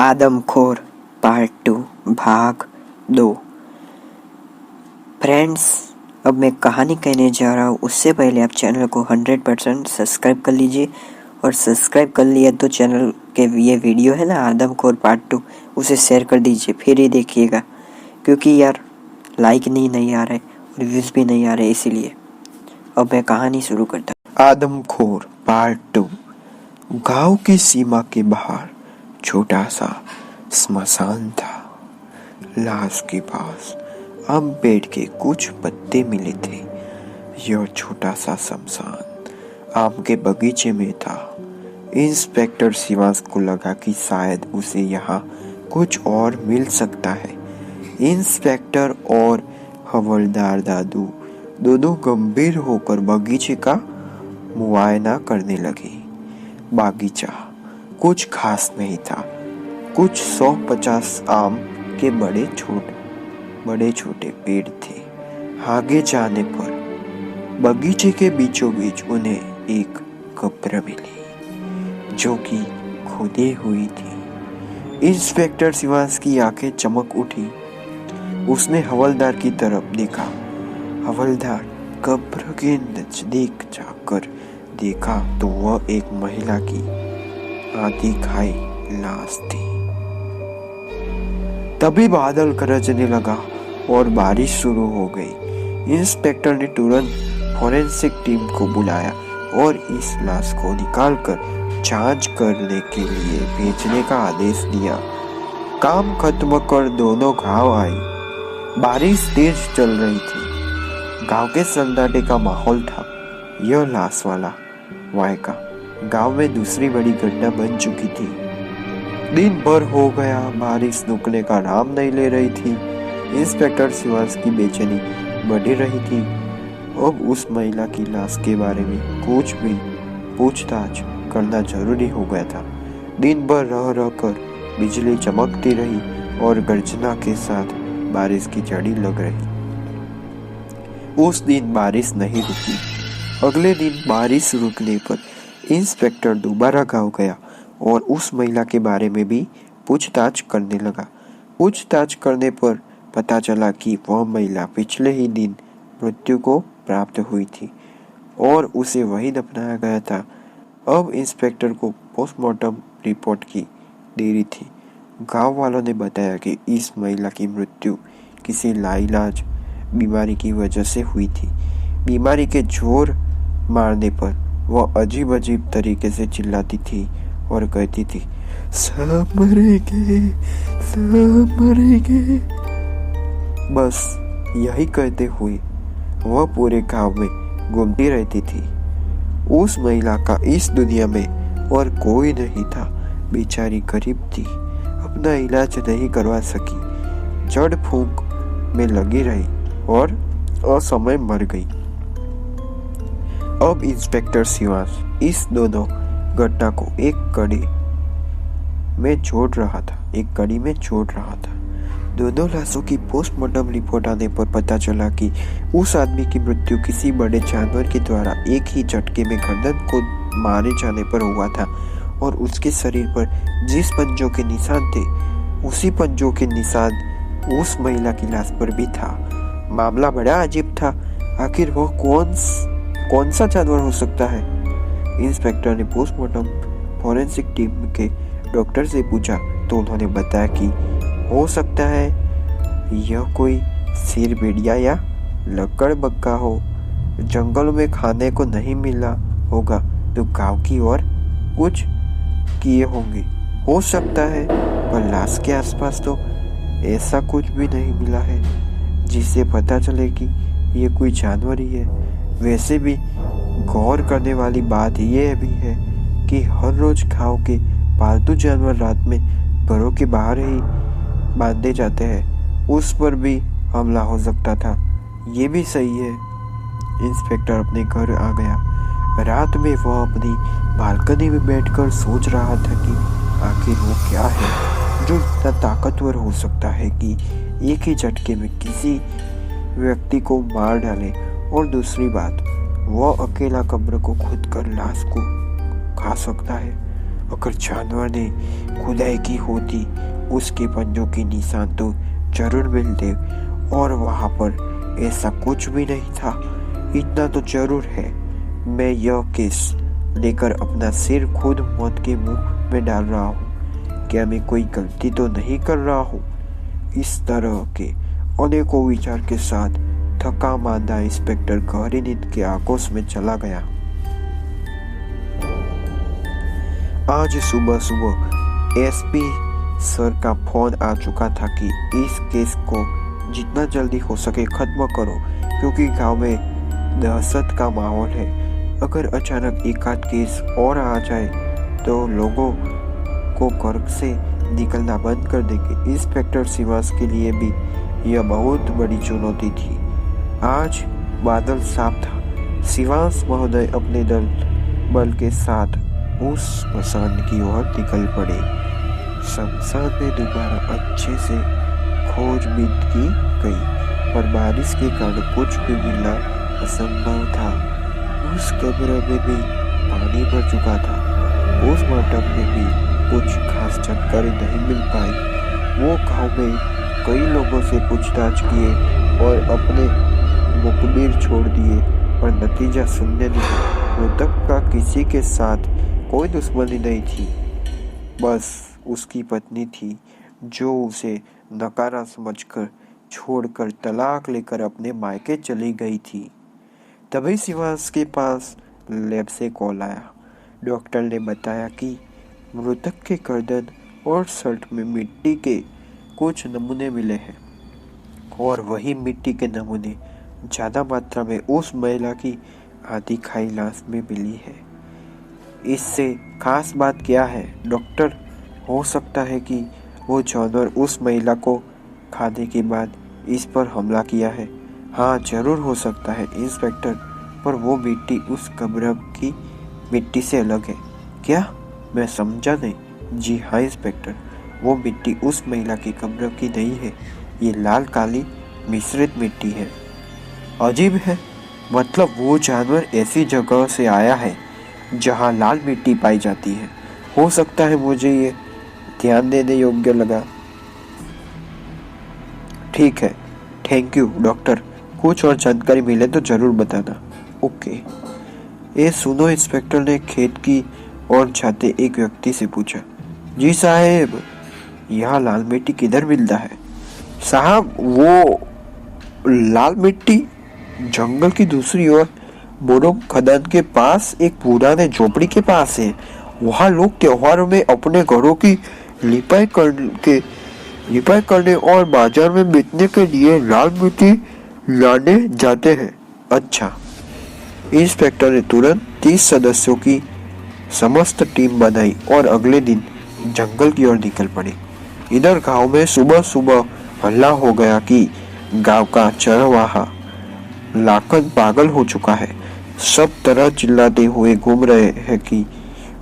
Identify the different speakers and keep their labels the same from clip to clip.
Speaker 1: आदमखोर part 2 भाग 2। Friends, अब मैं कहानी कहने जा रहा हूँ। उससे पहले आप चैनल को 100% सब्सक्राइब कर लीजिए, और सब्सक्राइब कर लिया तो चैनल के ये वीडियो है ना आदमखोर पार्ट 2, उसे शेयर कर दीजिए, फिर ही देखिएगा, क्योंकि यार लाइक नहीं आ रहे और व्यूज़ भी नहीं आ रहे, इसीलिए। अब मैं कहानी शुरू करता हूँ।
Speaker 2: आदमखोर पार्ट 2। गांव की सीमा के बाहर छोटा सा स्मशान था। लाश के पास आम पेड़ के कुछ पत्ते मिले थे। यह छोटा सा स्मशान आम के बगीचे में था। इंस्पेक्टर शिवांश को लगा कि शायद उसे यहाँ कुछ और मिल सकता है। इंस्पेक्टर और हवलदार दादू दोनों गंभीर होकर बगीचे का मुआयना करने लगे। बागीचा कुछ खास नहीं था। कुछ 150 आम के बड़े छोटे पेड़ थे। आगे जाने पर बगीचे के बीचों बीच उन्हें एक कब्र मिली, जो कि खोदी हुई थी। इंस्पेक्टर शिवांश की आंखें चमक उठी। उसने हवलदार की तरफ देखा। हवलदार कब्र के नजदीक जाकर देखा तो वह एक महिला की आधी खाई लाश थी। तभी बादल गरजने लगा और बारिश शुरू हो गई। इंस्पेक्टर ने तुरंत फॉरेंसिक टीम को बुलाया और इस लाश को निकालकर जांच करने के लिए भेजने का आदेश दिया। काम खत्म कर दोनों गांव आए। बारिश तेज चल रही थी। गांव के सन्नाटे का माहौल था। यह लाश वाला वायका गांव में दूसरी बड़ी घटना बन चुकी थी। दिन भर हो गया, बारिश रुकने का नाम नहीं ले रही थी। इंस्पेक्टर शिवांश की बेचैनी बढ़ी रही थी। अब उस महिला की लाश के बारे में कुछ भी पूछताछ करना जरूरी हो गया था। दिन भर रह कर बिजली चमकती रही और गर्जना के साथ बारिश की झड़ी लग रही। उस दिन बारिश नहीं रुकी। अगले दिन बारिश रुकने पर इंस्पेक्टर दोबारा गांव गया और उस महिला के बारे में भी पूछताछ करने लगा। पूछताछ करने पर पता चला कि वह महिला पिछले ही दिन मृत्यु को प्राप्त हुई थी और उसे वहीं दफनाया गया था। अब इंस्पेक्टर को पोस्टमार्टम रिपोर्ट की देरी थी। गांव वालों ने बताया कि इस महिला की मृत्यु किसी लाइलाज बीमारी की वजह से हुई थी। बीमारी के जोर मारने पर वह अजीब अजीब तरीके से चिल्लाती थी और कहती थी, सब मरेंगे, सब मरेंगे। बस यही कहते हुए वह पूरे गांव में घूमती रहती थी। उस महिला का इस दुनिया में और कोई नहीं था। बेचारी गरीब थी, अपना इलाज नहीं करवा सकी, जड़ फूंक में लगी रही और असमय मर गई। अब इंस्पेक्टर शिवांश इस दोनों घटना को एक कड़ी में जोड़ रहा था। दोनों लाशों की पोस्टमार्टम रिपोर्ट आने पर पता चला कि उस आदमी की मृत्यु किसी बड़े जानवर के द्वारा एक ही झटके में गर्दन को मारे जाने पर हुआ था, और उसके शरीर पर जिस पंजों के निशान थे उसी पंजों के निशान उस महिला की लाश पर भी था। मामला बड़ा अजीब था। आखिर वह कौन सा जानवर हो सकता है? इंस्पेक्टर ने पोस्टमार्टम फॉरेंसिक टीम के डॉक्टर से पूछा तो उन्होंने बताया कि हो सकता है यह कोई शेर, भेड़िया या लकड़बग्गा हो। जंगल में खाने को नहीं मिला होगा तो गांव की ओर कुछ किए होंगे, हो सकता है। पर लाश के आसपास तो ऐसा कुछ भी नहीं मिला है जिससे पता चले कि यह कोई जानवर ही है। वैसे भी गौर करने वाली बात यह भी है कि हर रोज गांव के पालतू जानवर रात में घरों के बाहर ही बांधे जाते हैं। उस पर भी हमला हो सकता था। ये भी सही है। इंस्पेक्टर अपने घर आ गया। रात में वह अपनी बालकनी में बैठकर सोच रहा था कि आखिर वो क्या है जो इतना ताकतवर हो सकता है कि एक ही झटके में किसी व्यक्ति को मार डाले। और दूसरी बात, वह अकेला कब्र को खुद कर लाश को खा सकता है। अगर जानवर ने खुदाई की होती उसके पंजों के निशान तो जरूर मिलते, और वहां पर ऐसा कुछ भी नहीं था। इतना तो जरूर है, मैं यह केस लेकर अपना सिर खुद मौत के मुंह में डाल रहा हूँ। क्या मैं कोई गलती तो नहीं कर रहा हूँ? इस तरह के अनेकों विचार के साथ थका मांदा इंस्पेक्टर गहरी नींद के आगोश में चला गया। आज सुबह सुबह एसपी सर का फोन आ चुका था कि इस केस को जितना जल्दी हो सके खत्म करो, क्योंकि गांव में दहशत का माहौल है। अगर अचानक एक आध केस और आ जाए तो लोगों को घर से निकलना बंद कर देंगे। इंस्पेक्टर सिवास के लिए भी यह बहुत बड़ी चुनौती थी। आज बादल साफ था। सिवास महोदय अपने बल के साथ उस स्मशान की ओर निकल पड़े। शमशान में दोबारा अच्छे से खोजबीन की गई, पर बारिश के कारण कुछ भी मिलना असंभव था। उस कब्र में भी पानी भर चुका था। पोस्टमार्टम में भी कुछ खास जानकारी नहीं मिल पाई। वो गांव में कई लोगों से पूछताछ किए और अपने मुखबिर छोड़ दिए, पर नतीजा सुनने नहीं। मृतक का किसी के साथ कोई दुश्मनी नहीं थी, बस उसकी पत्नी थी जो उसे नकारा समझकर छोड़कर तलाक लेकर अपने मायके चली गई थी। तभी सिवास के पास लैब से कॉल आया। डॉक्टर ने बताया कि मृतक के गर्दन और शर्ट में मिट्टी के कुछ नमूने मिले हैं, और वही मिट्टी के नमूने ज़्यादा मात्रा में उस महिला की आधी खाई लाश में मिली है। इससे खास बात क्या है डॉक्टर? हो सकता है कि वो जानवर उस महिला को खाने के बाद इस पर हमला किया है। हाँ, जरूर हो सकता है इंस्पेक्टर, पर वो मिट्टी उस कब्र की मिट्टी से अलग है। क्या? मैं समझा नहीं। जी हाँ इंस्पेक्टर, वो मिट्टी उस महिला की कब्र की नहीं है। ये लाल काली मिश्रित मिट्टी है। अजीब है, मतलब वो जानवर ऐसी जगह से आया है जहाँ लाल मिट्टी पाई जाती है। हो सकता है, मुझे ये ध्यान देने योग्य लगा। ठीक है, थैंक यू डॉक्टर। कुछ और जानकारी मिले तो जरूर बताना। ओके। ये सुनो, इंस्पेक्टर ने खेत की ओर जाते एक व्यक्ति से पूछा। जी साहब, यहाँ लाल मिट्टी किधर मिलता है? साहब, वो लाल मिट्टी जंगल की दूसरी ओर बोरो खदान के पास एक पुराने झोपड़ी के पास है। वहाँ लोग त्योहारों में अपने घरों की लिपाई करने और बाजार में बेचने के लिए लाल मिट्टी लाने जाते हैं। अच्छा। इंस्पेक्टर ने तुरंत 30 सदस्यों की समस्त टीम बनाई और अगले दिन जंगल की ओर निकल पड़े। इधर गांव में सुबह सुबह हल्ला हो गया कि गांव का चरवाहा लाखन पागल हो चुका है। सब तरह चिल्लाते हुए घूम रहे हैं कि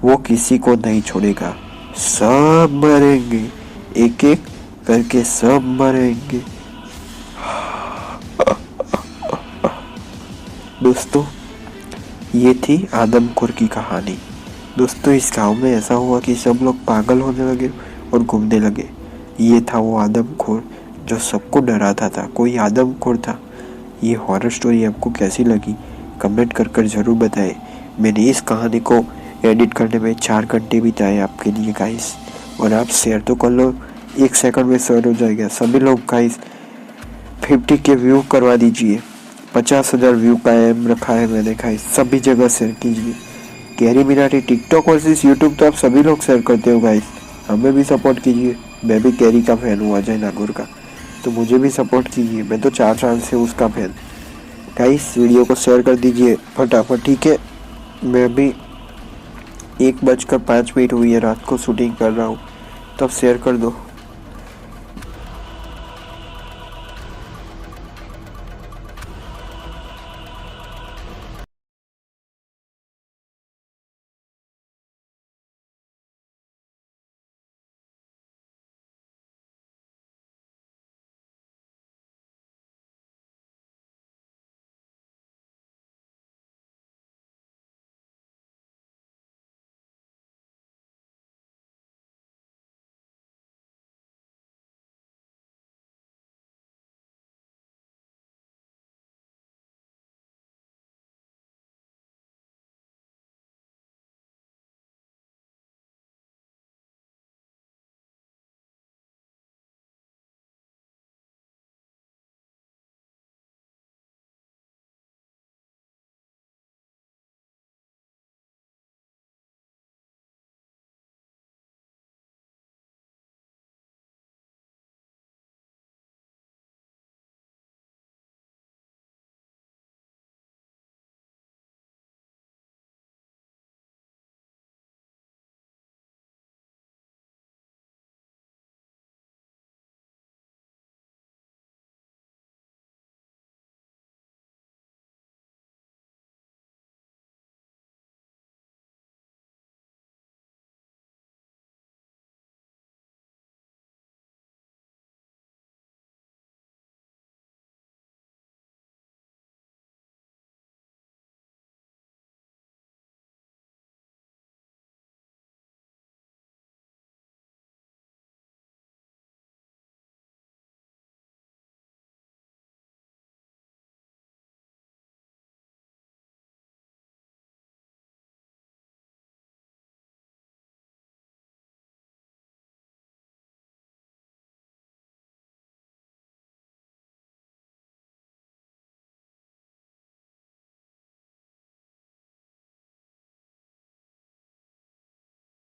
Speaker 2: वो किसी को नहीं छोड़ेगा। सब मरेंगे, एक एक करके सब मरेंगे। दोस्तों, ये थी आदमखोर की कहानी। दोस्तों, इस गांव में ऐसा हुआ कि सब लोग पागल होने लगे और घूमने लगे। ये था वो आदमखोर जो सबको डराता था। कोई आदमखोर था। ये हॉरर स्टोरी आपको कैसी लगी कमेंट कर जरूर बताएं। मैंने इस कहानी को एडिट करने में 4 घंटे बिताए आपके लिए गाइस, और आप शेयर तो कर लो, 1 सेकंड में शेयर हो जाएगा। सभी लोग गाइस 50 के व्यू करवा दीजिए। 50,000 व्यू का एम रखा है मैंने गाइस। सभी जगह शेयर कीजिए। कैरी मिनाटी टिकटॉक और यूट्यूब तो आप सभी लोग शेयर करते हो गाइस, हमें भी सपोर्ट कीजिए। मैं भी कैरी का फैन हूँ, अजय नागौर का, तो मुझे भी सपोर्ट कीजिए। मैं तो 4 साल से उसका फैन। गाइस, वीडियो को शेयर कर दीजिए फटाफट, ठीक है? मैं भी 1:05 हुई है रात को शूटिंग कर रहा हूँ, तब शेयर कर दो।